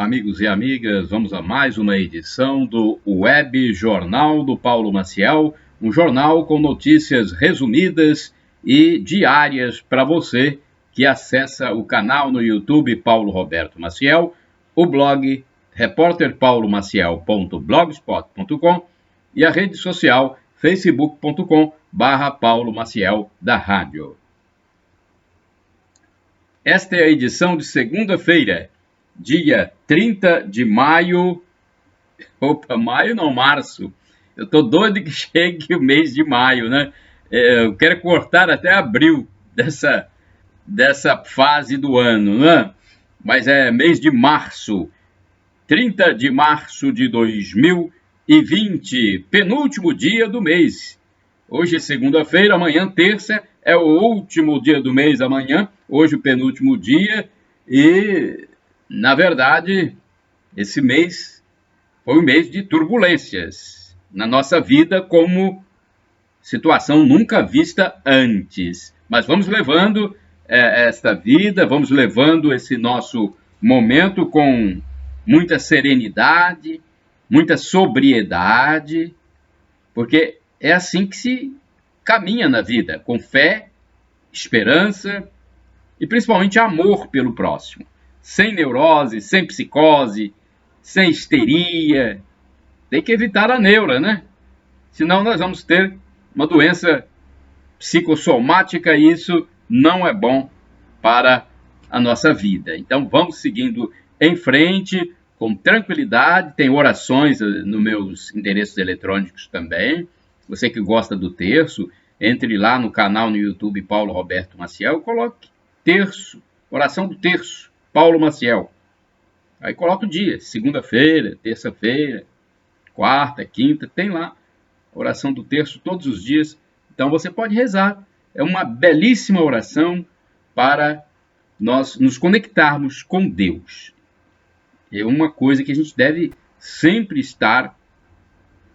Amigos e amigas, vamos a mais uma edição do Web Jornal do Paulo Maciel, um jornal com notícias resumidas e diárias para você que acessa o canal no YouTube Paulo Roberto Maciel, o blog repórterpaulomaciel.blogspot.com e a rede social facebook.com/Paulo Maciel da Rádio. Esta é a edição de segunda-feira, dia 30 de maio. Maio não, março. Eu tô doido que chegue o mês de maio, né? Eu quero cortar até abril dessa fase do ano, né? Mas é mês de março. 30 de março de 2020, penúltimo dia do mês. Hoje é segunda-feira, amanhã terça, é o último dia do mês amanhã, hoje o penúltimo dia, e, na verdade, esse mês foi um mês de turbulências na nossa vida, como situação nunca vista antes. Mas vamos levando esta vida, vamos levando esse nosso momento com muita serenidade, muita sobriedade, porque é assim que se caminha na vida, com fé, esperança e principalmente amor pelo próximo. Sem neurose, sem psicose, sem histeria. Tem que evitar a neura, né? Senão nós vamos ter uma doença psicossomática e isso não é bom para a nossa vida. Então vamos seguindo em frente, com tranquilidade. Tem orações nos meus endereços eletrônicos também. Você que gosta do terço, entre lá no canal no YouTube Paulo Roberto Maciel e coloque terço, oração do terço, Paulo Maciel. Aí coloca o dia, segunda-feira, terça-feira, quarta, quinta, tem lá oração do terço todos os dias. Então você pode rezar. É uma belíssima oração para nós nos conectarmos com Deus. É uma coisa que a gente deve sempre estar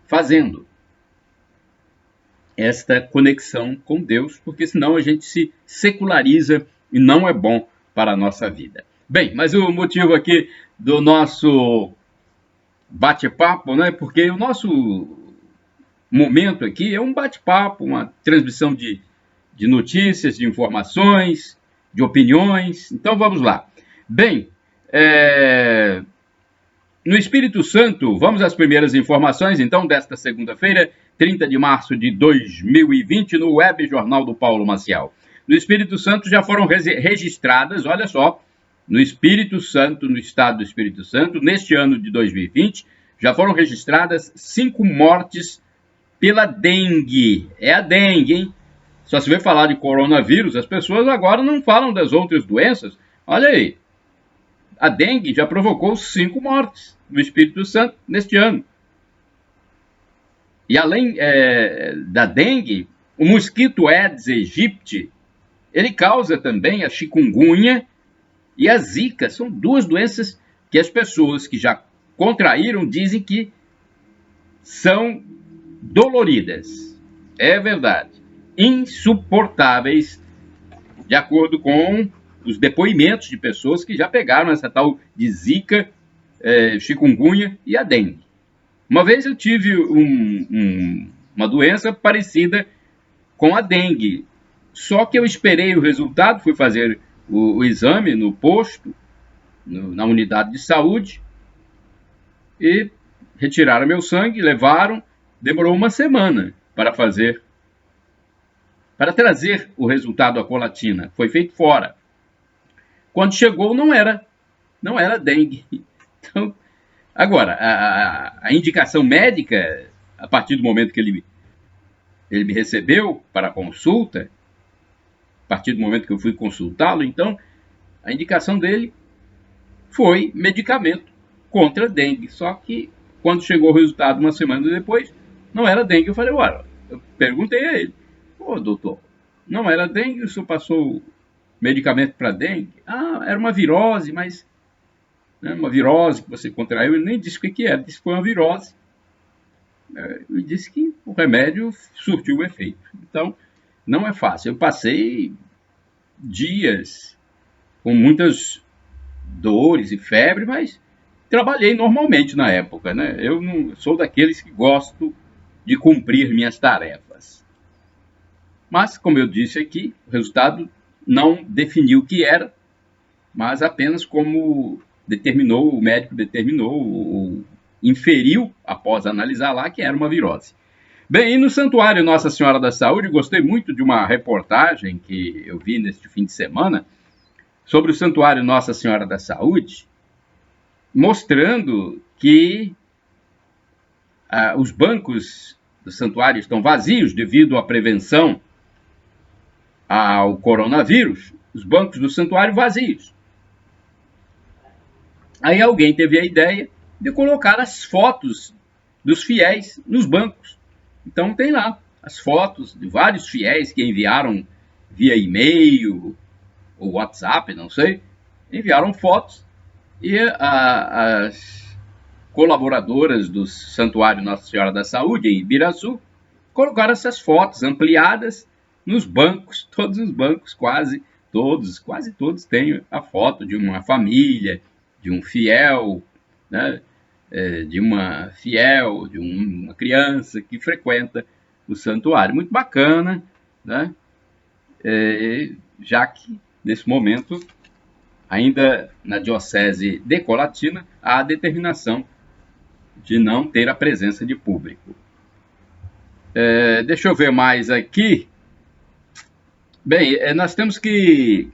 fazendo. Esta conexão com Deus, porque senão a gente se seculariza e não é bom para a nossa vida. Bem, mas o motivo aqui do nosso bate-papo, né? Porque o nosso momento aqui é um bate-papo, uma transmissão de notícias, de informações, de opiniões. Então vamos lá. Bem, no Espírito Santo, vamos às primeiras informações, então, desta segunda-feira, 30 de março de 2020, no Web Jornal do Paulo Maciel. No Espírito Santo já foram registradas, olha só, no Espírito Santo, no estado do Espírito Santo, neste ano de 2020, já foram registradas 5 mortes pela dengue. É a dengue, hein? Só se vê falar de coronavírus, as pessoas agora não falam das outras doenças. Olha aí, a dengue já provocou 5 mortes no Espírito Santo neste ano. E além da dengue, o mosquito Aedes aegypti, ele causa também a chikungunya e a zika. São 2 doenças que as pessoas que já contraíram dizem que são doloridas. É verdade. Insuportáveis, de acordo com os depoimentos de pessoas que já pegaram essa tal de zika, chikungunya e a dengue. Uma vez eu tive uma doença parecida com a dengue, só que eu esperei o resultado, fui fazer o exame no posto, na unidade de saúde, e retiraram meu sangue, levaram, demorou uma semana para trazer o resultado à colatina, foi feito fora. Quando chegou, não era dengue. Então, agora, a indicação médica, a partir do momento que ele me recebeu para consulta, a partir do momento que eu fui consultá-lo, então, a indicação dele foi medicamento contra a dengue. Só que, quando chegou o resultado uma semana depois, não era dengue. Eu falei, eu perguntei a ele, doutor, não era dengue, o senhor passou medicamento para dengue? Era uma virose, mas uma virose que você contraiu. Ele nem disse o que era, disse que foi uma virose. Ele disse que o remédio surtiu o efeito. Então, não é fácil. Eu passei dias com muitas dores e febre, mas trabalhei normalmente na época, né? Eu não sou daqueles que gosto de cumprir minhas tarefas. Mas, como eu disse aqui, o resultado não definiu o que era, mas apenas como o médico determinou, ou inferiu, após analisar lá, que era uma virose. Bem, e no Santuário Nossa Senhora da Saúde, gostei muito de uma reportagem que eu vi neste fim de semana sobre o Santuário Nossa Senhora da Saúde, mostrando que os bancos do santuário estão vazios devido à prevenção ao coronavírus, os bancos do santuário vazios. Aí alguém teve a ideia de colocar as fotos dos fiéis nos bancos. Então tem lá as fotos de vários fiéis que enviaram via e-mail ou WhatsApp, não sei, enviaram fotos e as colaboradoras do Santuário Nossa Senhora da Saúde, em Ibiraçu, colocaram essas fotos ampliadas nos bancos, todos os bancos, quase todos têm a foto de uma família, de um fiel, né, de uma fiel, de uma criança que frequenta o santuário. Muito bacana, né? Já que, nesse momento, ainda na Diocese de Colatina, há a determinação de não ter a presença de público. Deixa eu ver mais aqui. Bem, nós temos que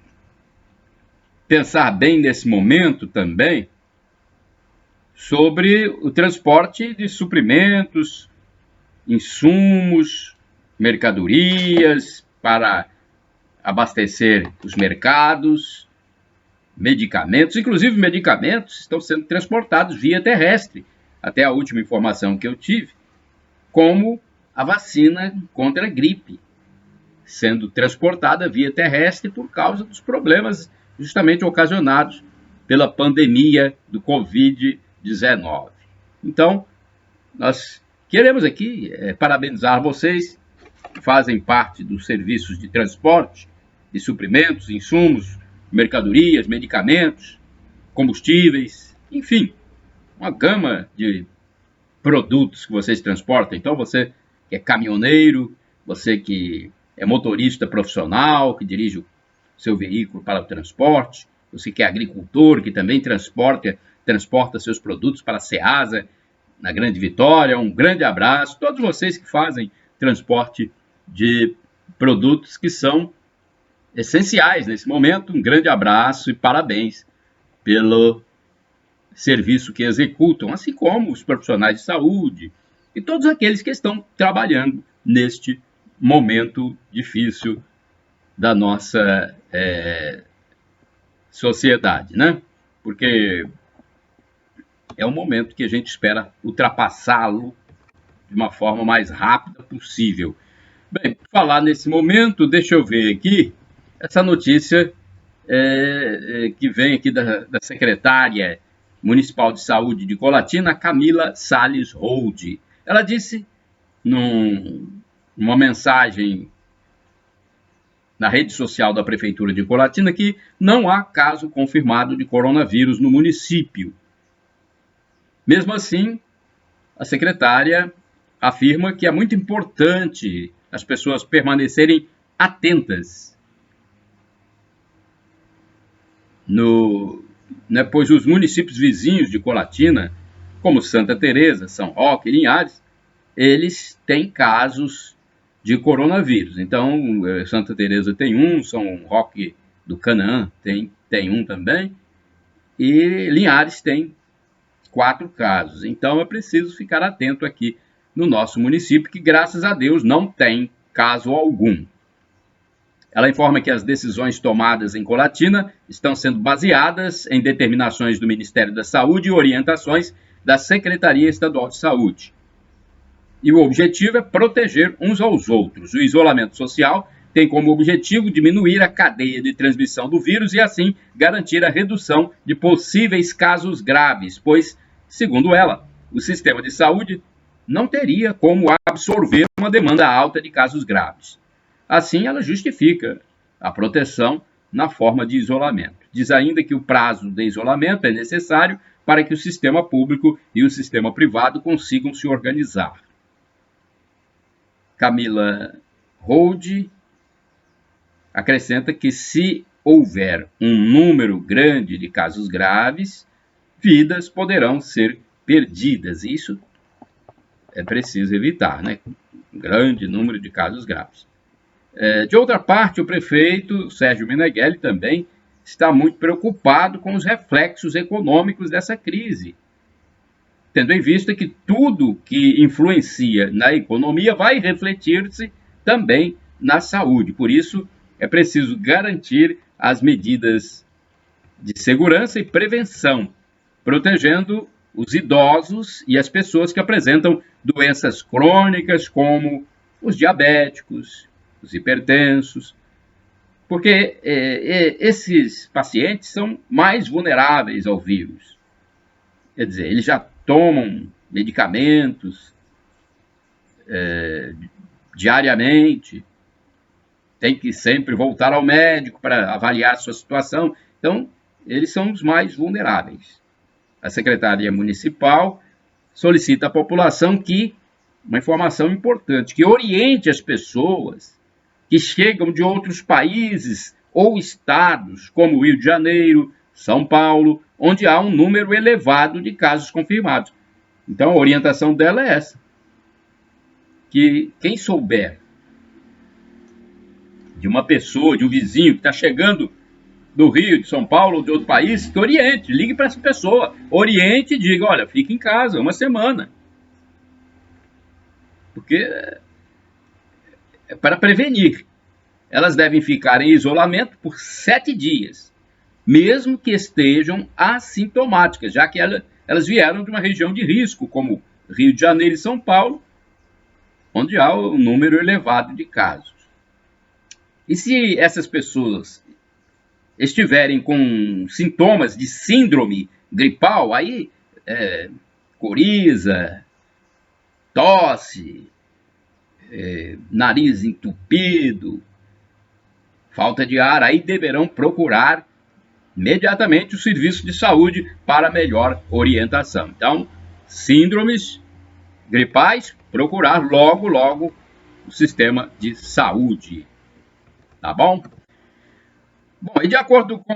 pensar bem nesse momento também sobre o transporte de suprimentos, insumos, mercadorias para abastecer os mercados, medicamentos, inclusive medicamentos estão sendo transportados via terrestre, até a última informação que eu tive, como a vacina contra a gripe, sendo transportada via terrestre por causa dos problemas justamente ocasionados pela pandemia do Covid-19. Então, nós queremos aqui parabenizar vocês que fazem parte dos serviços de transporte, de suprimentos, insumos, mercadorias, medicamentos, combustíveis, enfim, uma gama de produtos que vocês transportam. Então, você que é caminhoneiro, você que é motorista profissional, que dirige o seu veículo para o transporte, você que é agricultor, que também transporta seus produtos para a Ceasa, na Grande Vitória, um grande abraço. Todos vocês que fazem transporte de produtos que são essenciais nesse momento, um grande abraço e parabéns pelo serviço que executam, assim como os profissionais de saúde e todos aqueles que estão trabalhando neste momento difícil da nossa sociedade, né? Porque é um momento que a gente espera ultrapassá-lo de uma forma mais rápida possível. Bem, por falar nesse momento, deixa eu ver aqui essa notícia que vem aqui da secretária municipal de saúde de Colatina, Camila Salles Holdi. Ela disse numa mensagem na rede social da Prefeitura de Colatina que não há caso confirmado de coronavírus no município. Mesmo assim, a secretária afirma que é muito importante as pessoas permanecerem atentas, pois os municípios vizinhos de Colatina, como Santa Teresa, São Roque e Linhares, eles têm casos de coronavírus. Então, Santa Teresa tem um, São Roque do Canaã tem um também, e Linhares tem 4 casos. Então, é preciso ficar atento aqui no nosso município, que graças a Deus não tem caso algum. Ela informa que as decisões tomadas em Colatina estão sendo baseadas em determinações do Ministério da Saúde e orientações da Secretaria Estadual de Saúde. E o objetivo é proteger uns aos outros. O isolamento social tem como objetivo diminuir a cadeia de transmissão do vírus e, assim, garantir a redução de possíveis casos graves, pois, segundo ela, o sistema de saúde não teria como absorver uma demanda alta de casos graves. Assim, ela justifica a proteção na forma de isolamento. Diz ainda que o prazo de isolamento é necessário para que o sistema público e o sistema privado consigam se organizar. Camila Hold acrescenta que se houver um número grande de casos graves, vidas poderão ser perdidas. Isso é preciso evitar, né? Um grande número de casos graves. De outra parte, o prefeito Sérgio Meneghelli também está muito preocupado com os reflexos econômicos dessa crise, tendo em vista que tudo que influencia na economia vai refletir-se também na saúde. Por isso, é preciso garantir as medidas de segurança e prevenção, protegendo os idosos e as pessoas que apresentam doenças crônicas, como os diabéticos, os hipertensos, porque esses pacientes são mais vulneráveis ao vírus. Quer dizer, eles já tomam medicamentos diariamente, tem que sempre voltar ao médico para avaliar a sua situação. Então, eles são os mais vulneráveis. A Secretaria Municipal solicita à população uma informação importante, que oriente as pessoas que chegam de outros países ou estados, como Rio de Janeiro, São Paulo, onde há um número elevado de casos confirmados. Então, a orientação dela é essa, que quem souber de uma pessoa, de um vizinho que está chegando do Rio, de São Paulo ou de outro país, que oriente, ligue para essa pessoa, oriente e diga, olha, fique em casa uma semana. Porque é para prevenir. Elas devem ficar em isolamento por 7 dias, mesmo que estejam assintomáticas, já que elas vieram de uma região de risco, como Rio de Janeiro e São Paulo, onde há um número elevado de casos. E se essas pessoas estiverem com sintomas de síndrome gripal, aí coriza, tosse, nariz entupido, falta de ar, aí deverão procurar imediatamente o serviço de saúde para melhor orientação. Então, síndromes gripais, procurar logo o sistema de saúde. Tá bom? Bom, e de acordo com...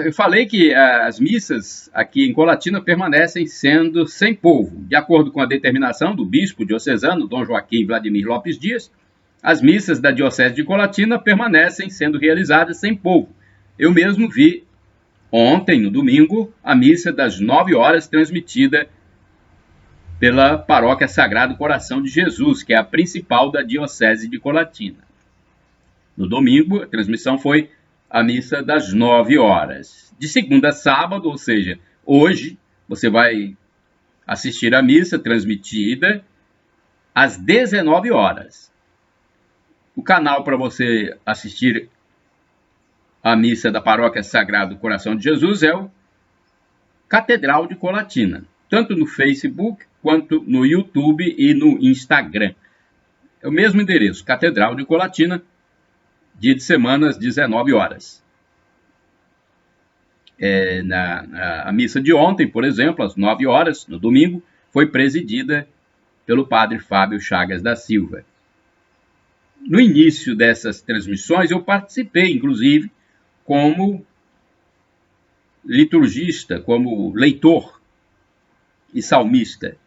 eu falei que as missas aqui em Colatina permanecem sendo sem povo. De acordo com a determinação do bispo diocesano, Dom Joaquim Vladimir Lopes Dias, as missas da Diocese de Colatina permanecem sendo realizadas sem povo. Eu mesmo vi ontem, no domingo, a missa das 9 horas transmitida pela Paróquia Sagrado Coração de Jesus, que é a principal da Diocese de Colatina. No domingo, a transmissão foi a missa das 9 horas. De segunda a sábado, ou seja, hoje, você vai assistir a missa transmitida às 19 horas. O canal para você assistir a missa da Paróquia Sagrado Coração de Jesus é o Catedral de Colatina, tanto no Facebook quanto no YouTube e no Instagram. É o mesmo endereço, Catedral de Colatina, dia de semana às 19 horas. A missa de ontem, por exemplo, às 9 horas, no domingo, foi presidida pelo padre Fábio Chagas da Silva. No início dessas transmissões, eu participei, inclusive, como liturgista, como leitor e salmista.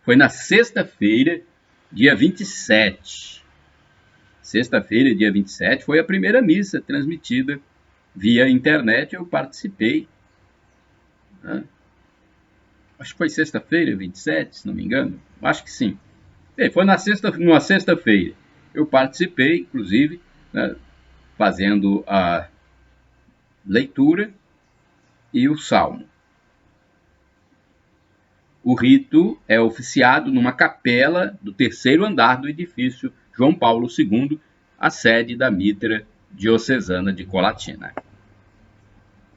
Foi na sexta-feira, dia 27. Sexta-feira, dia 27, foi a primeira missa transmitida via internet. Eu participei. Acho que foi sexta-feira, 27, se não me engano. Acho que sim. Foi numa sexta-feira. Eu participei, inclusive, fazendo a leitura e o salmo. O rito é oficiado numa capela do 3º andar do edifício João Paulo II, a sede da Mitra Diocesana de Colatina.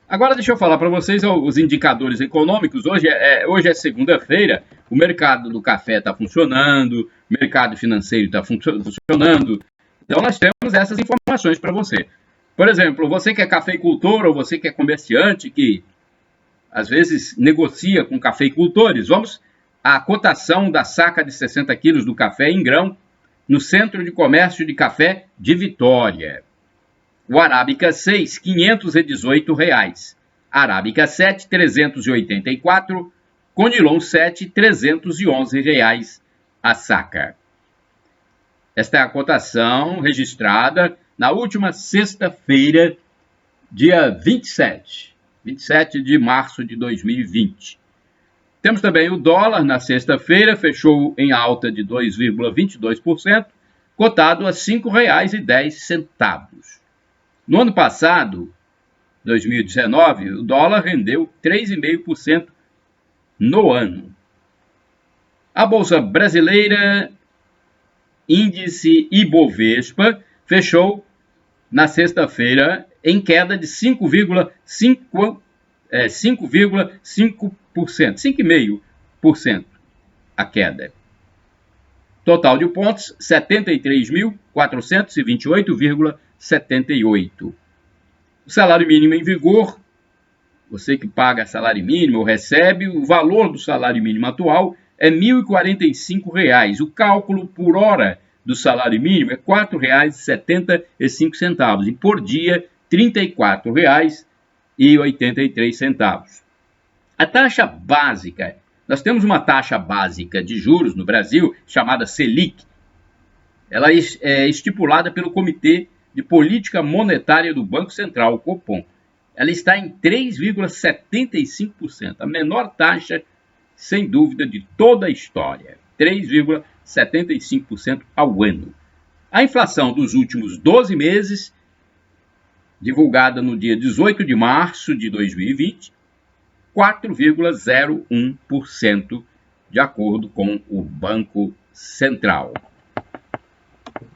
Agora deixa eu falar para vocês os indicadores econômicos. Hoje é segunda-feira, o mercado do café está funcionando, o mercado financeiro está funcionando. Então nós temos essas informações para você. Por exemplo, você que é cafeicultor ou você que é comerciante, que às vezes negocia com cafeicultores. Vamos à cotação da saca de 60 quilos do café em grão no Centro de Comércio de Café de Vitória. O Arábica 6, R$ 518. Arábica 7, R$ 384. Conilon 7, R$ 311 a saca. Esta é a cotação registrada na última sexta-feira, dia 27 de março de 2020. Temos também o dólar na sexta-feira, fechou em alta de 2,22%, cotado a R$ 5,10. No ano passado, 2019, o dólar rendeu 3,5% no ano. A Bolsa Brasileira, índice Ibovespa, fechou na sexta-feira em queda de 5,5%, 5,5% a queda. Total de pontos, 73.428,78. O salário mínimo em vigor, você que paga salário mínimo ou recebe, o valor do salário mínimo atual é R$ 1.045. O cálculo por hora do salário mínimo é R$ 4,75 e por dia R$ 34,83. A taxa básica, nós temos uma taxa básica de juros no Brasil chamada Selic. Ela é estipulada pelo Comitê de Política Monetária do Banco Central, o Copom. Ela está em 3,75%, a menor taxa, sem dúvida, de toda a história. 3,75% ao ano. A inflação dos últimos 12 meses, divulgada no dia 18 de março de 2020, 4,01%, de acordo com o Banco Central.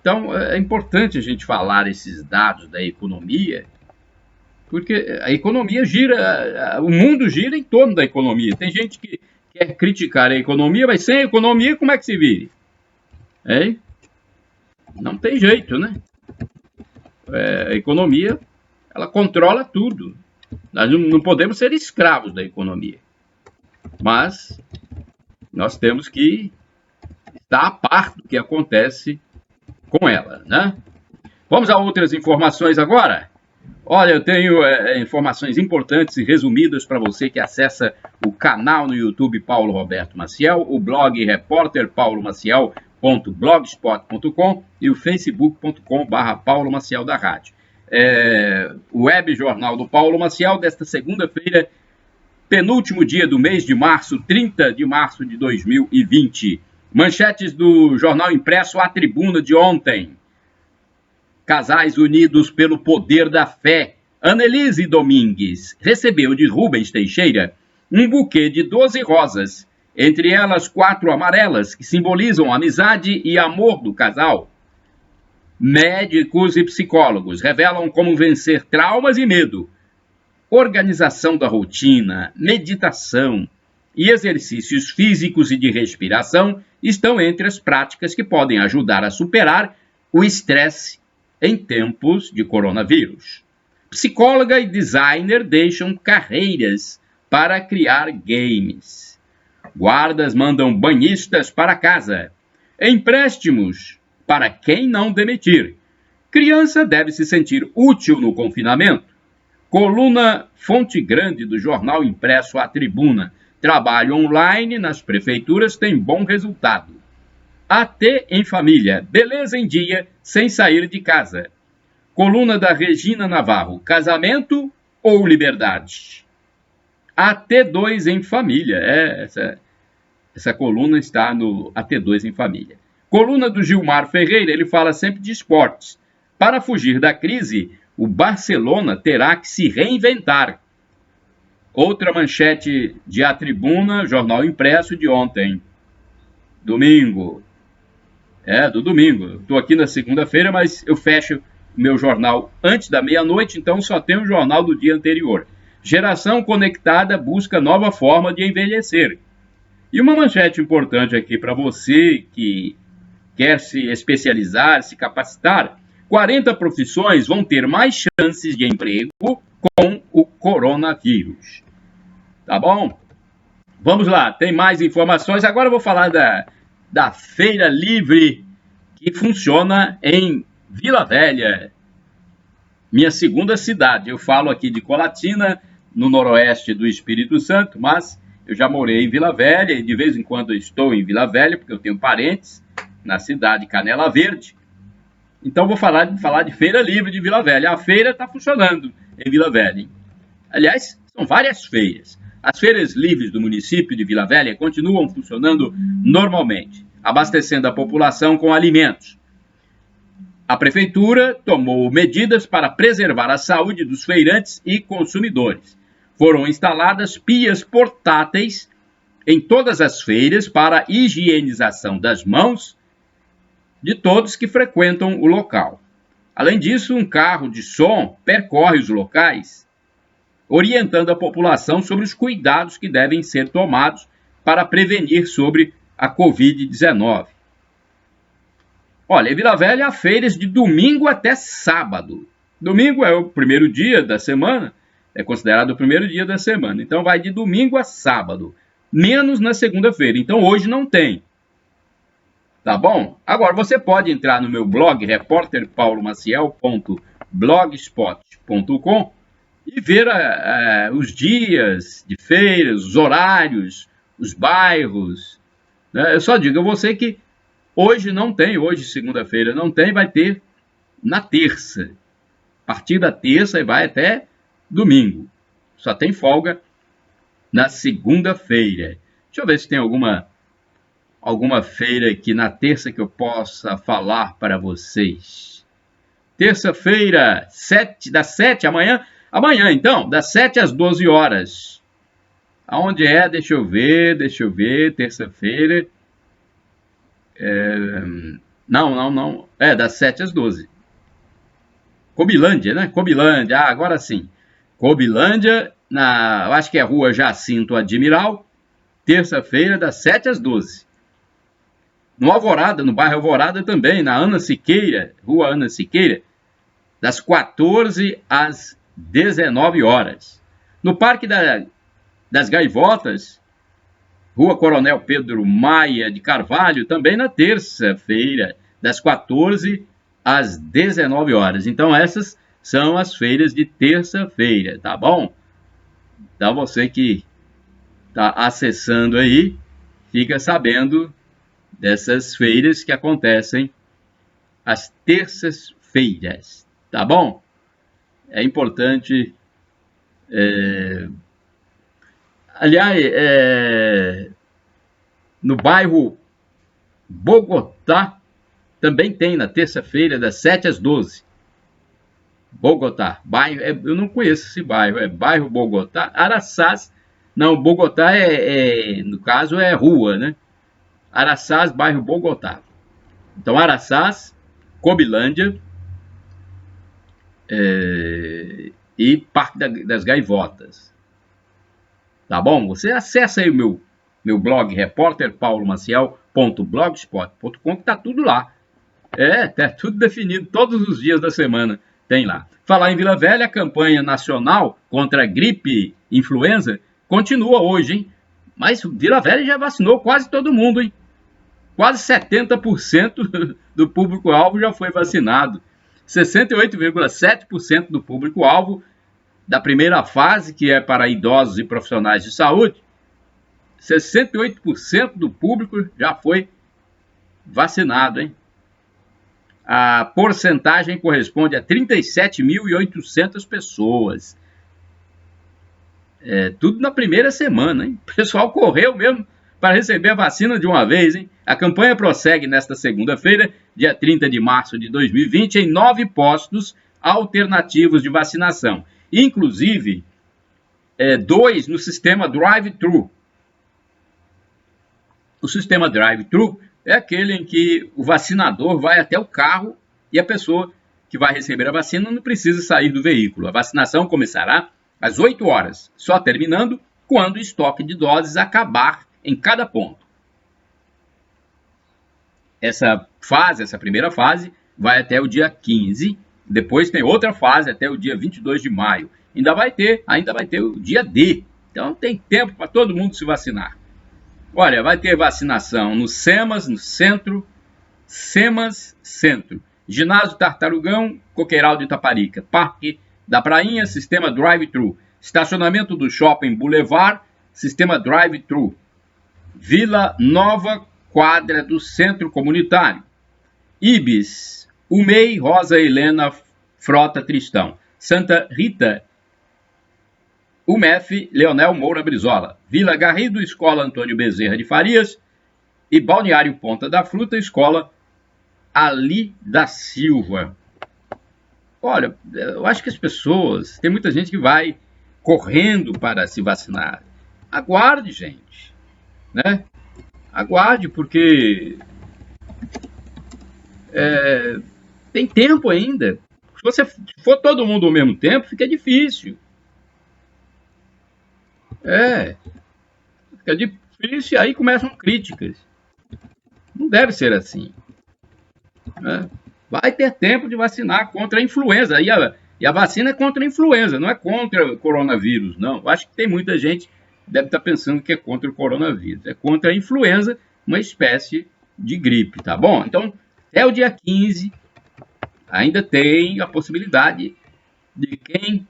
Então, é importante a gente falar esses dados da economia, porque a economia gira, o mundo gira em torno da economia. Tem gente que quer criticar a economia, mas sem a economia, como é que se vire? Hein? Não tem jeito, né? A economia, ela controla tudo. Nós não podemos ser escravos da economia. Mas nós temos que estar a par do que acontece com ela, né? Vamos a outras informações agora? Olha, eu tenho informações importantes e resumidas para você que acessa o canal no YouTube Paulo Roberto Maciel, o blog repórterpaulomaciel.blogspot.com e o facebook.com/Paulo Maciel da Rádio. O web jornal do Paulo Maciel desta segunda-feira, penúltimo dia do mês de março, 30 de março de 2020. Manchetes do jornal impresso A Tribuna de ontem. Casais unidos pelo poder da fé. Annelise Domingues recebeu de Rubens Teixeira um buquê de 12 rosas, entre elas 4 amarelas, que simbolizam a amizade e amor do casal. Médicos e psicólogos revelam como vencer traumas e medo. Organização da rotina, meditação e exercícios físicos e de respiração estão entre as práticas que podem ajudar a superar o estresse em tempos de coronavírus. Psicóloga e designer deixam carreiras para criar games. Guardas mandam banhistas para casa. Empréstimos para quem não demitir. Criança deve se sentir útil no confinamento. Coluna Fonte Grande do jornal impresso A Tribuna. Trabalho online nas prefeituras tem bom resultado. AT em família. Beleza em dia sem sair de casa. Coluna da Regina Navarro. Casamento ou liberdade? AT2 em família. Essa coluna está no AT2 em família. Coluna do Gilmar Ferreira, ele fala sempre de esportes. Para fugir da crise, o Barcelona terá que se reinventar. Outra manchete de A Tribuna, jornal impresso de ontem. Domingo. Do domingo. Estou aqui na segunda-feira, mas eu fecho meu jornal antes da meia-noite, então só tem o jornal do dia anterior. Geração conectada busca nova forma de envelhecer. E uma manchete importante aqui para você que quer se especializar, se capacitar. 40 profissões vão ter mais chances de emprego com o coronavírus. Tá bom? Vamos lá, tem mais informações. Agora eu vou falar da Feira Livre que funciona em Vila Velha, minha segunda cidade. Eu falo aqui de Colatina, no noroeste do Espírito Santo, mas eu já morei em Vila Velha e de vez em quando eu estou em Vila Velha, porque eu tenho parentes na cidade de Canela Verde. Então vou falar de Feira Livre de Vila Velha. A feira está funcionando em Vila Velha, hein? Aliás, são várias feiras. As feiras livres do município de Vila Velha continuam funcionando normalmente, abastecendo a população com alimentos. A prefeitura tomou medidas para preservar a saúde dos feirantes e consumidores. Foram instaladas pias portáteis em todas as feiras para higienização das mãos de todos que frequentam o local. Além disso, um carro de som percorre os locais, orientando a população sobre os cuidados que devem ser tomados para prevenir sobre a Covid-19. Olha, em Vila Velha há feiras de domingo até sábado. Domingo é o primeiro dia da semana, é considerado o primeiro dia da semana. Então vai de domingo a sábado, menos na segunda-feira. Então hoje não tem. Tá bom? Agora você pode entrar no meu blog, repórterpaulomaciel.blogspot.com e ver os dias de feiras, os horários, os bairros. Né? Eu só digo a você que hoje não tem, hoje segunda-feira não tem, vai ter na terça. A partir da terça e vai até domingo. Só tem folga na segunda-feira. Deixa eu ver se tem alguma feira aqui na terça que eu possa falar para vocês. Terça-feira, das 7 amanhã. Amanhã, então, das 7 às 12 horas. Aonde é? Deixa eu ver. Terça-feira. Não. É, das 7 às 12. Cobilândia, né? Cobilândia, agora sim. Cobilândia, eu acho que é Rua Jacinto Admiral. Terça-feira, das 7 às 12. No Alvorada, no bairro Alvorada também, na Ana Siqueira, Rua Ana Siqueira, das 14 às 19 horas. No Parque das Gaivotas, Rua Coronel Pedro Maia de Carvalho, também na terça-feira, das 14 às 19 horas. Então essas são as feiras de terça-feira, tá bom? Então você que está acessando aí, fica sabendo dessas feiras que acontecem às terças-feiras, tá bom? É importante. Aliás, no bairro Bogotá, também tem na terça-feira, das 7 às 12. Bogotá, bairro, eu não conheço esse bairro, é bairro Bogotá, Araçás, não, Bogotá no caso é rua, né? Araçás, bairro Bogotá. Então, Araçás, Cobilândia e Parque das Gaivotas. Tá bom? Você acessa aí o meu blog, repórterpaulomaciel.blogspot.com, que tá tudo lá. Tá tudo definido, todos os dias da semana tem lá. Falar em Vila Velha, a campanha nacional contra a gripe influenza continua hoje, hein? Mas Vila Velha já vacinou quase todo mundo, hein? Quase 70% do público-alvo já foi vacinado. 68,7% do público-alvo da primeira fase, que é para idosos e profissionais de saúde, 68% do público já foi vacinado, hein? A porcentagem corresponde a 37.800 pessoas. Tudo na primeira semana, hein? O pessoal correu mesmo para receber a vacina de uma vez, hein? A campanha prossegue nesta segunda-feira, dia 30 de março de 2020, em 9 postos alternativos de vacinação. Inclusive, 2 no sistema drive-thru. O sistema drive-thru é aquele em que o vacinador vai até o carro e a pessoa que vai receber a vacina não precisa sair do veículo. A vacinação começará às 8 horas, só terminando quando o estoque de doses acabar em cada ponto. Essa primeira fase, vai até o dia 15, depois tem outra fase até o dia 22 de maio. Ainda vai ter o dia D, Então tem tempo para todo mundo se vacinar. Olha, vai ter vacinação no SEMAS, no Centro, SEMAS Centro, Ginásio Tartarugão, Coqueiral de Itaparica, Parque da Prainha, Sistema Drive-Thru, Estacionamento do Shopping Boulevard, Sistema Drive-Thru, Vila Nova, Quadra do Centro Comunitário, Ibis, UMEI, Rosa Helena Frota Tristão, Santa Rita, UMEF, Leonel Moura Brizola, Vila Garrido, Escola Antônio Bezerra de Farias e Balneário Ponta da Fruta, Escola Ali da Silva. Olha, eu acho que as pessoas, tem muita gente que vai correndo para se vacinar. Aguarde, gente, né? Aguarde, porque tem tempo ainda. Se for todo mundo ao mesmo tempo, fica difícil. Fica difícil e aí começam críticas. Não deve ser assim. Vai ter tempo de vacinar contra a influenza. E a vacina é contra a influenza, não é contra o coronavírus, não. Eu acho que tem muita gente que deve estar pensando que é contra o coronavírus. É contra a influenza, uma espécie de gripe, tá bom? Então, até o dia 15, ainda tem a possibilidade de quem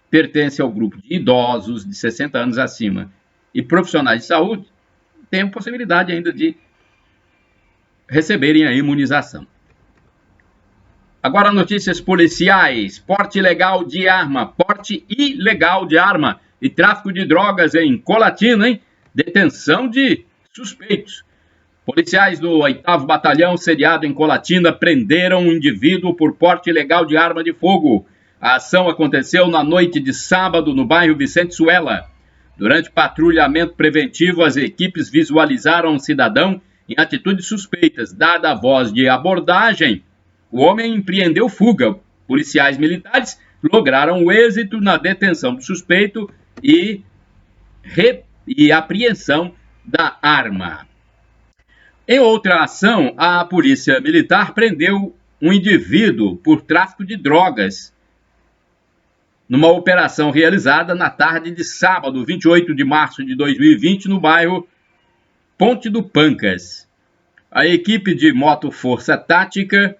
pertence ao grupo de idosos de 60 anos acima e profissionais de saúde, tem a possibilidade ainda de receberem a imunização. Agora, notícias policiais. Porte ilegal de arma e tráfico de drogas em Colatina, hein? Detenção de suspeitos. Policiais do 8º Batalhão, sediado em Colatina, prenderam um indivíduo por porte ilegal de arma de fogo. A ação aconteceu na noite de sábado no bairro Vicente Suela. Durante patrulhamento preventivo, as equipes visualizaram um cidadão em atitudes suspeitas. Dada a voz de abordagem, o homem empreendeu fuga. Policiais militares lograram o êxito na detenção do suspeito e apreensão da arma. Em outra ação, a polícia militar prendeu um indivíduo por tráfico de drogas numa operação realizada na tarde de sábado, 28 de março de 2020, no bairro Ponte do Pancas. A equipe de motoforça tática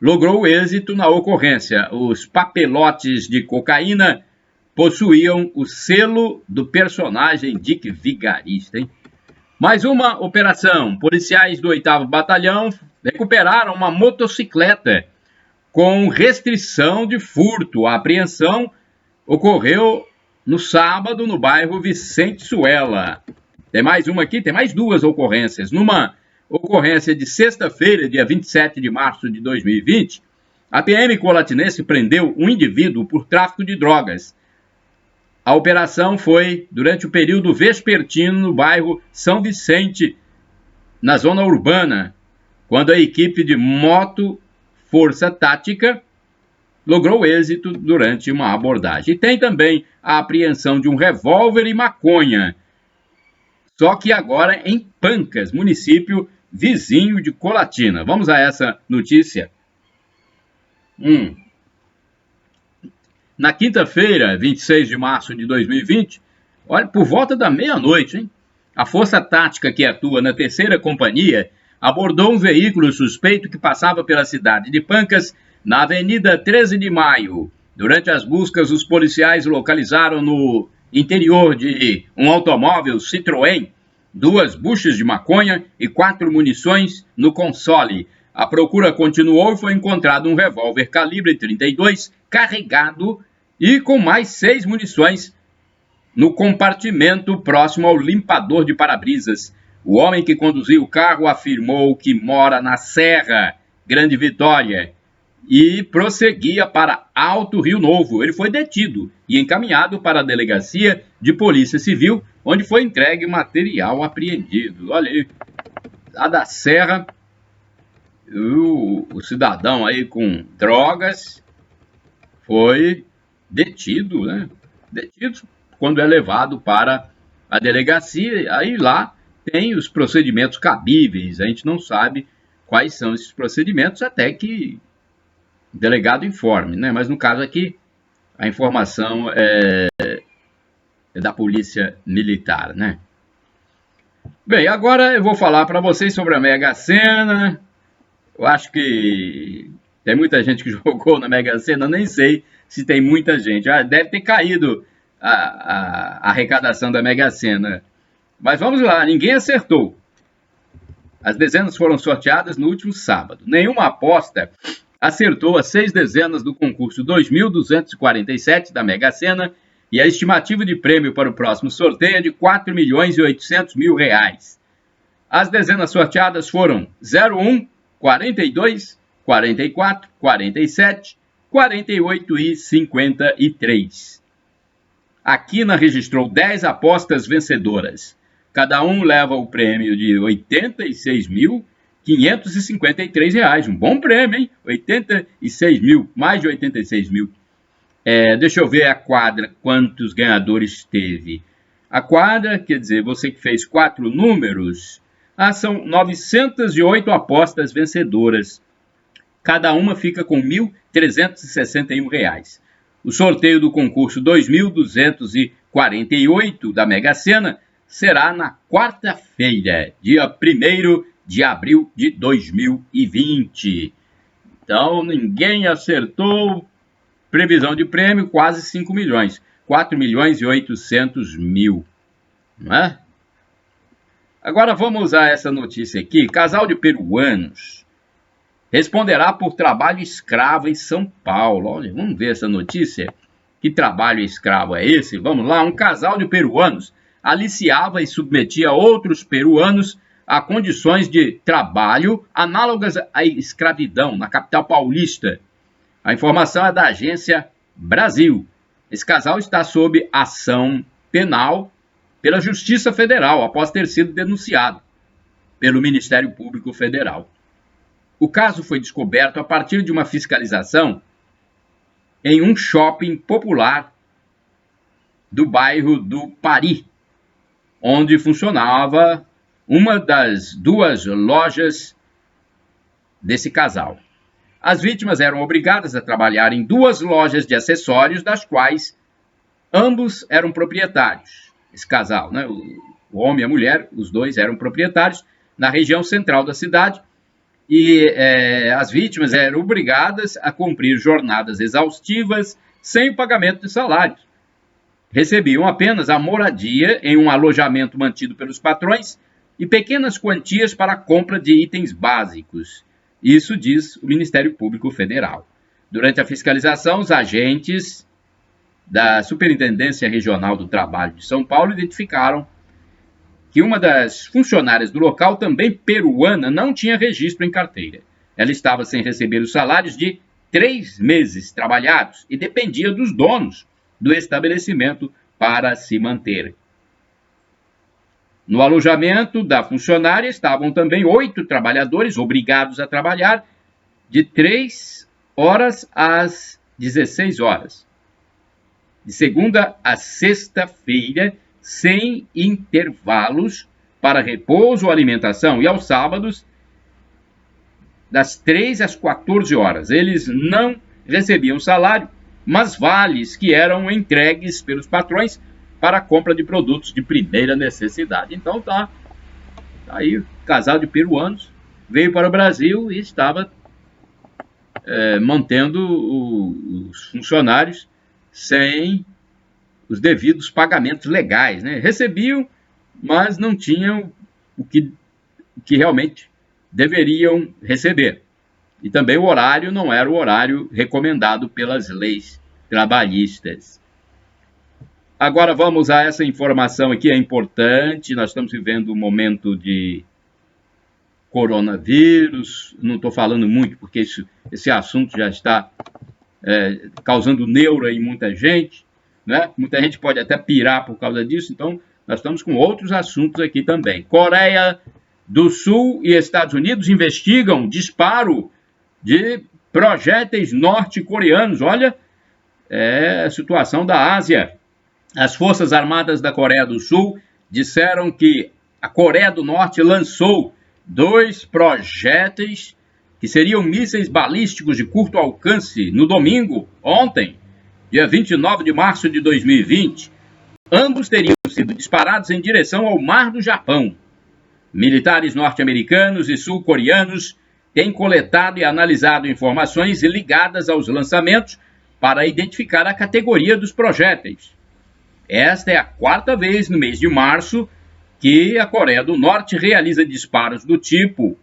logrou êxito na ocorrência. Os papelotes de cocaína possuíam o selo do personagem Dick Vigarista, hein? Mais uma operação. Policiais do 8º Batalhão recuperaram uma motocicleta com restrição de furto. A apreensão ocorreu no sábado no bairro Vicente Suela. Tem mais uma aqui, tem mais duas ocorrências. Numa ocorrência de sexta-feira, dia 27 de março de 2020, a PM colatinense prendeu um indivíduo por tráfico de drogas. A operação foi durante o período vespertino no bairro São Vicente, na zona urbana, quando a equipe de motoforça tática logrou êxito durante uma abordagem. E tem também a apreensão de um revólver e maconha, só que agora em Pancas, município vizinho de Colatina. Vamos a essa notícia. Na quinta-feira, 26 de março de 2020, olha, por volta da meia-noite, hein? A Força Tática que atua na 3ª Companhia abordou um veículo suspeito que passava pela cidade de Pancas, na Avenida 13 de Maio. Durante as buscas, os policiais localizaram no interior de um automóvel Citroën 2 buchas de maconha e 4 munições no console. A procura continuou e foi encontrado um revólver calibre 32 carregado e com mais 6 munições no compartimento próximo ao limpador de para-brisas. O homem que conduzia o carro afirmou que mora na Serra, Grande Vitória, e prosseguia para Alto Rio Novo. Ele foi detido e encaminhado para a Delegacia de Polícia Civil, onde foi entregue o material apreendido. Olha aí, lá da Serra, o cidadão aí com drogas foi detido, né? Detido quando é levado para a delegacia. Aí lá tem os procedimentos cabíveis. A gente não sabe quais são esses procedimentos até que o delegado informe, né? Mas no caso aqui, A informação é da Polícia Militar, né? Bem, agora eu vou falar para vocês sobre a Mega Sena. Eu acho que tem muita gente que jogou na Mega Sena, nem sei se tem muita gente. Deve ter caído a arrecadação da Mega Sena. Mas vamos lá, ninguém acertou. As dezenas foram sorteadas no último sábado. Nenhuma aposta acertou as 6 dezenas do concurso 2.247 da Mega Sena e a estimativa de prêmio para o próximo sorteio é de R$ 4.800.000. As dezenas sorteadas foram 01, 42, 44, 47, 48 e 53. A Quina registrou 10 apostas vencedoras. Cada um leva o prêmio de R$ 86.553. Um bom prêmio, hein? 86 mil, mais de 86 mil. Deixa eu ver a quadra, quantos ganhadores teve. A quadra, quer dizer, você que fez 4 números, são 908 apostas vencedoras. Cada uma fica com R$ 1.361. O sorteio do concurso 2.248 da Mega Sena será na quarta-feira, dia 1º de abril de 2020. Então, ninguém acertou. Previsão de prêmio, quase 5 milhões. 4.800.000. Não é? Agora vamos a essa notícia aqui. Casal de peruanos responderá por trabalho escravo em São Paulo. Olha, vamos ver essa notícia. Que trabalho escravo é esse? Vamos lá. Um casal de peruanos aliciava e submetia outros peruanos a condições de trabalho análogas à escravidão na capital paulista. A informação é da Agência Brasil. Esse casal está sob ação penal pela Justiça Federal, após ter sido denunciado pelo Ministério Público Federal. O caso foi descoberto a partir de uma fiscalização em um shopping popular do bairro do Pari, onde funcionava uma das 2 lojas desse casal. As vítimas eram obrigadas a trabalhar em 2 lojas de acessórios, das quais ambos eram proprietários. Esse casal, né? O homem e a mulher, os dois eram proprietários na região central da cidade, e as vítimas eram obrigadas a cumprir jornadas exaustivas sem o pagamento de salários. Recebiam apenas a moradia em um alojamento mantido pelos patrões e pequenas quantias para a compra de itens básicos. Isso diz o Ministério Público Federal. Durante a fiscalização, os agentes da Superintendência Regional do Trabalho de São Paulo identificaram que uma das funcionárias do local, também peruana, não tinha registro em carteira. Ela estava sem receber os salários de 3 meses trabalhados e dependia dos donos do estabelecimento para se manter. No alojamento da funcionária estavam também 8 trabalhadores obrigados a trabalhar de 3 horas às 16 horas, de segunda a sexta-feira, sem intervalos para repouso ou alimentação, e aos sábados, das 3 às 14 horas. Eles não recebiam salário, mas vales que eram entregues pelos patrões para a compra de produtos de primeira necessidade. Então tá aí, casal de peruanos veio para o Brasil e estava mantendo os funcionários sem os devidos pagamentos legais, né? Recebiam, mas não tinham o que realmente deveriam receber. E também o horário não era o horário recomendado pelas leis trabalhistas. Agora vamos a essa informação aqui, é importante. Nós estamos vivendo um momento de coronavírus. Não estou falando muito porque esse assunto já está causando neura em muita gente, né? Muita gente pode até pirar por causa disso. Então nós estamos com outros assuntos aqui também. Coreia do Sul e Estados Unidos investigam disparo de projéteis norte-coreanos. Olha, a situação da Ásia. As Forças Armadas da Coreia do Sul disseram que a Coreia do Norte lançou 2 projéteis que seriam mísseis balísticos de curto alcance no domingo, ontem, dia 29 de março de 2020. Ambos teriam sido disparados em direção ao Mar do Japão. Militares norte-americanos e sul-coreanos têm coletado e analisado informações ligadas aos lançamentos para identificar a categoria dos projéteis. Esta é a quarta vez no mês de março que a Coreia do Norte realiza disparos do tipo.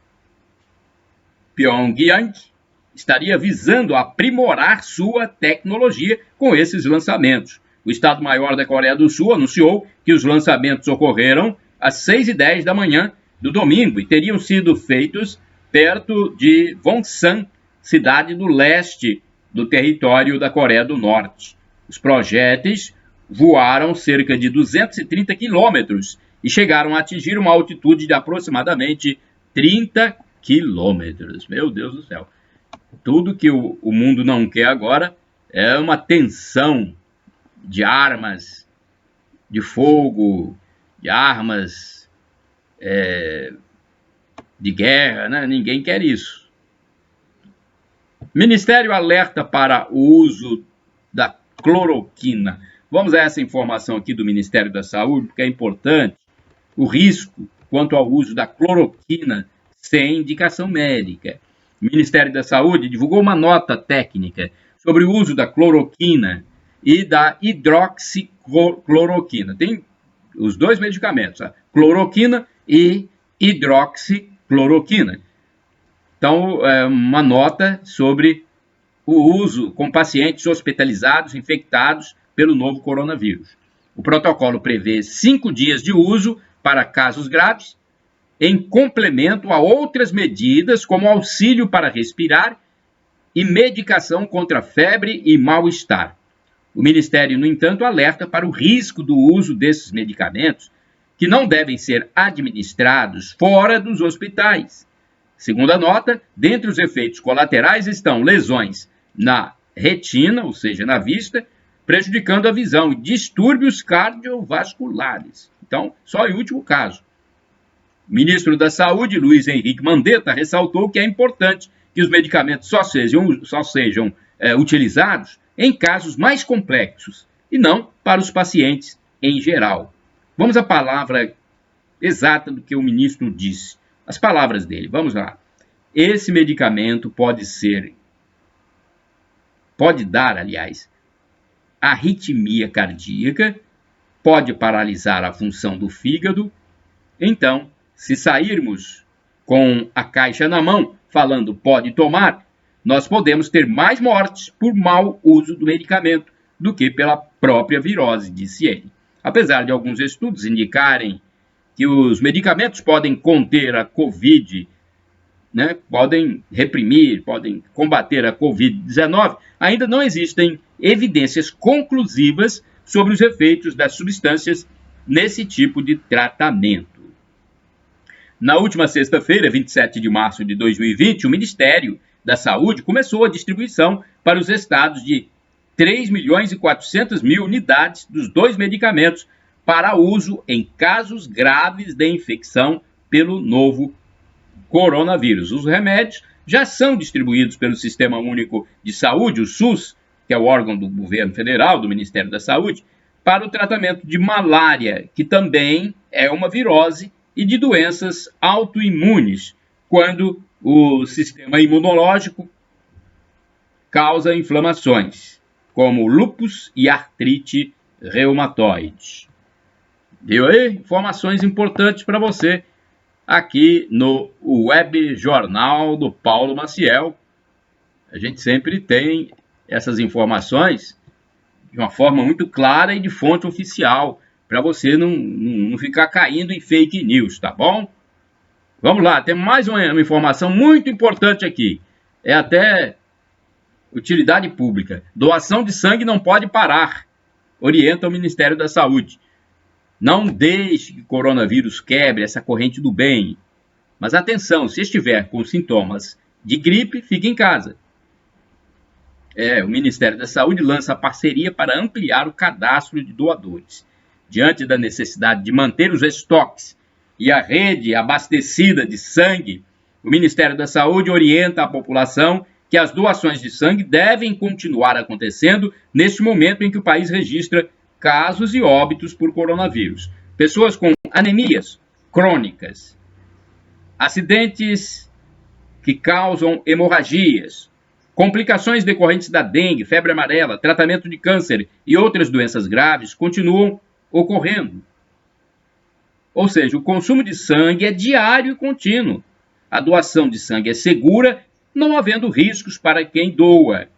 Pyongyang estaria visando aprimorar sua tecnologia com esses lançamentos. O Estado-Maior da Coreia do Sul anunciou que os lançamentos ocorreram às 6h10 da manhã do domingo e teriam sido feitos perto de Wonsan, cidade do leste do território da Coreia do Norte. Os projéteis voaram cerca de 230 quilômetros e chegaram a atingir uma altitude de aproximadamente 30 quilômetros. Meu Deus do céu. Tudo que o mundo não quer agora é uma tensão de armas de fogo, de armas de guerra, né? Ninguém quer isso. Ministério alerta para o uso da cloroquina. Vamos a essa informação aqui do Ministério da Saúde, porque é importante. O risco quanto ao uso da cloroquina sem indicação médica. O Ministério da Saúde divulgou uma nota técnica sobre o uso da cloroquina e da hidroxicloroquina. Tem os dois medicamentos, a cloroquina e hidroxicloroquina. Então, uma nota sobre o uso com pacientes hospitalizados infectados pelo novo coronavírus. O protocolo prevê 5 dias de uso para casos graves, em complemento a outras medidas, como auxílio para respirar e medicação contra febre e mal-estar. O Ministério, no entanto, alerta para o risco do uso desses medicamentos, que não devem ser administrados fora dos hospitais. Segundo a nota, dentre os efeitos colaterais estão lesões na retina, ou seja, na vista, prejudicando a visão, e distúrbios cardiovasculares. Então, só em último caso. O ministro da Saúde, Luiz Henrique Mandetta, ressaltou que é importante que os medicamentos só sejam utilizados em casos mais complexos e não para os pacientes em geral. Vamos à palavra exata do que o ministro disse. As palavras dele, vamos lá. Esse medicamento pode dar, arritmia cardíaca, pode paralisar a função do fígado. Então, se sairmos com a caixa na mão, falando pode tomar, nós podemos ter mais mortes por mau uso do medicamento do que pela própria virose, disse ele. Apesar de alguns estudos indicarem que os medicamentos podem conter a Covid, podem reprimir, podem combater a Covid-19, ainda não existem evidências conclusivas sobre os efeitos das substâncias nesse tipo de tratamento. Na última sexta-feira, 27 de março de 2020, o Ministério da Saúde começou a distribuição para os estados de 3.400.000 unidades dos dois medicamentos para uso em casos graves de infecção pelo novo coronavírus. Os remédios já são distribuídos pelo Sistema Único de Saúde, o SUS, que é o órgão do governo federal, do Ministério da Saúde, para o tratamento de malária, que também é uma virose, e de doenças autoimunes, quando o sistema imunológico causa inflamações, como lúpus e artrite reumatoide. Deu aí? Informações importantes para você aqui no Web Jornal do Paulo Maciel. A gente sempre tem essas informações de uma forma muito clara e de fonte oficial, para você não ficar caindo em fake news, tá bom? Vamos lá, tem mais uma informação muito importante aqui. É até utilidade pública. Doação de sangue não pode parar, orienta o Ministério da Saúde. Não deixe que o coronavírus quebre essa corrente do bem. Mas atenção, se estiver com sintomas de gripe, fique em casa. O Ministério da Saúde lança parceria para ampliar o cadastro de doadores. Diante da necessidade de manter os estoques e a rede abastecida de sangue, o Ministério da Saúde orienta a população que as doações de sangue devem continuar acontecendo neste momento em que o país registra casos e óbitos por coronavírus. Pessoas com anemias crônicas, acidentes que causam hemorragias, complicações decorrentes da dengue, febre amarela, tratamento de câncer e outras doenças graves continuam ocorrendo. Ou seja, o consumo de sangue é diário e contínuo. A doação de sangue é segura, não havendo riscos para quem doa.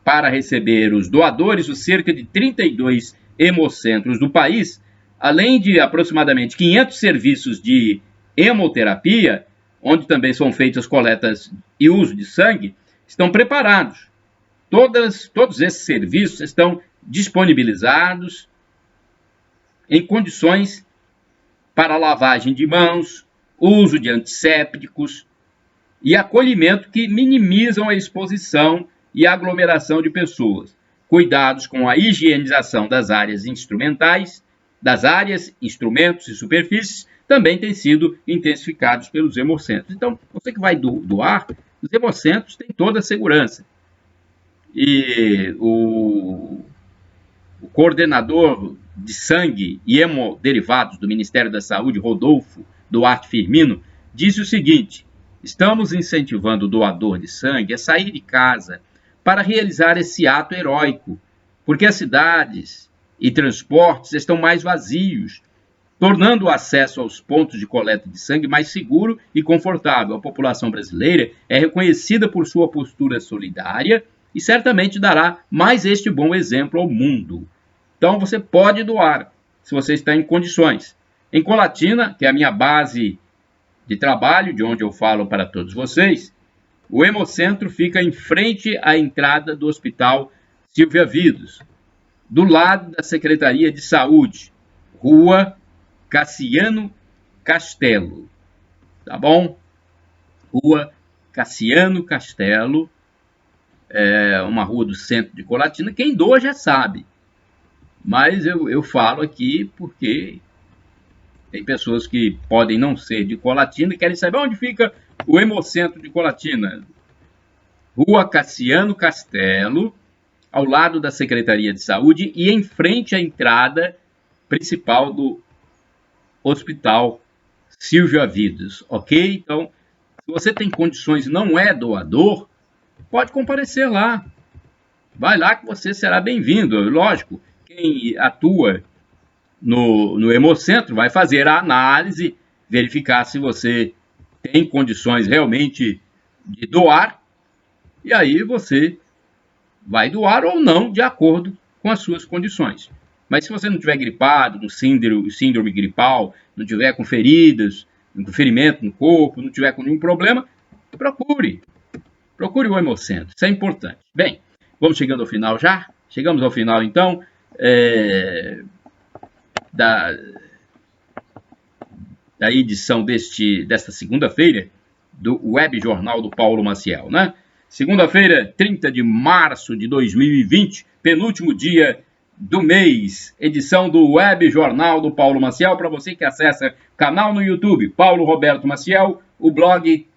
Para receber os doadores, os cerca de 32 hemocentros do país, além de aproximadamente 500 serviços de hemoterapia, onde também são feitas coletas e uso de sangue, estão preparados. Todos esses serviços estão disponibilizados em condições para lavagem de mãos, uso de antissépticos e acolhimento que minimizam a exposição e a aglomeração de pessoas. Cuidados com a higienização das áreas instrumentais, instrumentos e superfícies também têm sido intensificados pelos hemocentros. Então, você que vai doar, os hemocentros têm toda a segurança. E o coordenador de sangue e hemoderivados do Ministério da Saúde, Rodolfo Duarte Firmino, disse o seguinte: estamos incentivando o doador de sangue a sair de casa para realizar esse ato heróico, porque as cidades e transportes estão mais vazios, tornando o acesso aos pontos de coleta de sangue mais seguro e confortável. A população brasileira é reconhecida por sua postura solidária e certamente dará mais este bom exemplo ao mundo. Então você pode doar, se você está em condições. Em Colatina, que é a minha base de trabalho, de onde eu falo para todos vocês, o Hemocentro fica em frente à entrada do Hospital Silvia Vidos, do lado da Secretaria de Saúde, Rua Cassiano Castelo, tá bom? Rua Cassiano Castelo, é uma rua do centro de Colatina. Quem doa já sabe, mas eu falo aqui porque tem pessoas que podem não ser de Colatina e querem saber onde fica o Hemocentro de Colatina. Rua Cassiano Castelo, ao lado da Secretaria de Saúde e em frente à entrada principal do Hospital Silvia Vidos, ok? Então, se você tem condições e não é doador, pode comparecer lá. Vai lá que você será bem-vindo. Lógico, quem atua no Hemocentro vai fazer a análise, verificar se você tem condições realmente de doar, e aí você vai doar ou não, de acordo com as suas condições. Mas se você não tiver gripado, com síndrome gripal, não tiver com feridas, com ferimento no corpo, não tiver com nenhum problema, procure o Hemocentro, isso é importante. Bem, vamos chegando ao final já? Chegamos ao final, então, da edição desta segunda-feira do Web Jornal do Paulo Maciel, né? Segunda-feira, 30 de março de 2020, penúltimo dia do mês, edição do Web Jornal do Paulo Maciel, para você que acessa o canal no YouTube, Paulo Roberto Maciel, o blog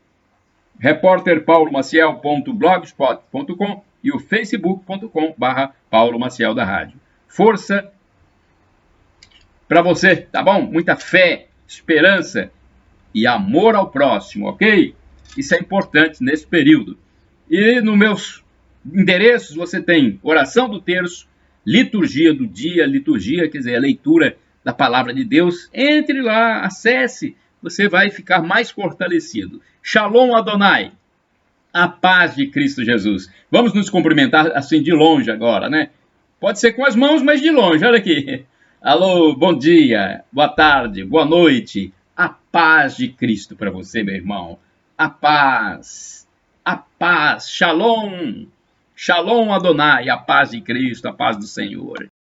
repórterpaulomaciel.blogspot.com e o facebook.com/Paulo Maciel da Rádio. Força para você, tá bom? Muita fé, esperança e amor ao próximo, ok? Isso é importante nesse período. E nos meus endereços você tem oração do terço, liturgia do dia, liturgia, quer dizer, a leitura da palavra de Deus. Entre lá, acesse, você vai ficar mais fortalecido. Shalom Adonai, a paz de Cristo Jesus. Vamos nos cumprimentar assim de longe agora, né? Pode ser com as mãos, mas de longe, olha aqui. Alô, bom dia, boa tarde, boa noite. A paz de Cristo para você, meu irmão. A paz, shalom, shalom Adonai, a paz de Cristo, a paz do Senhor.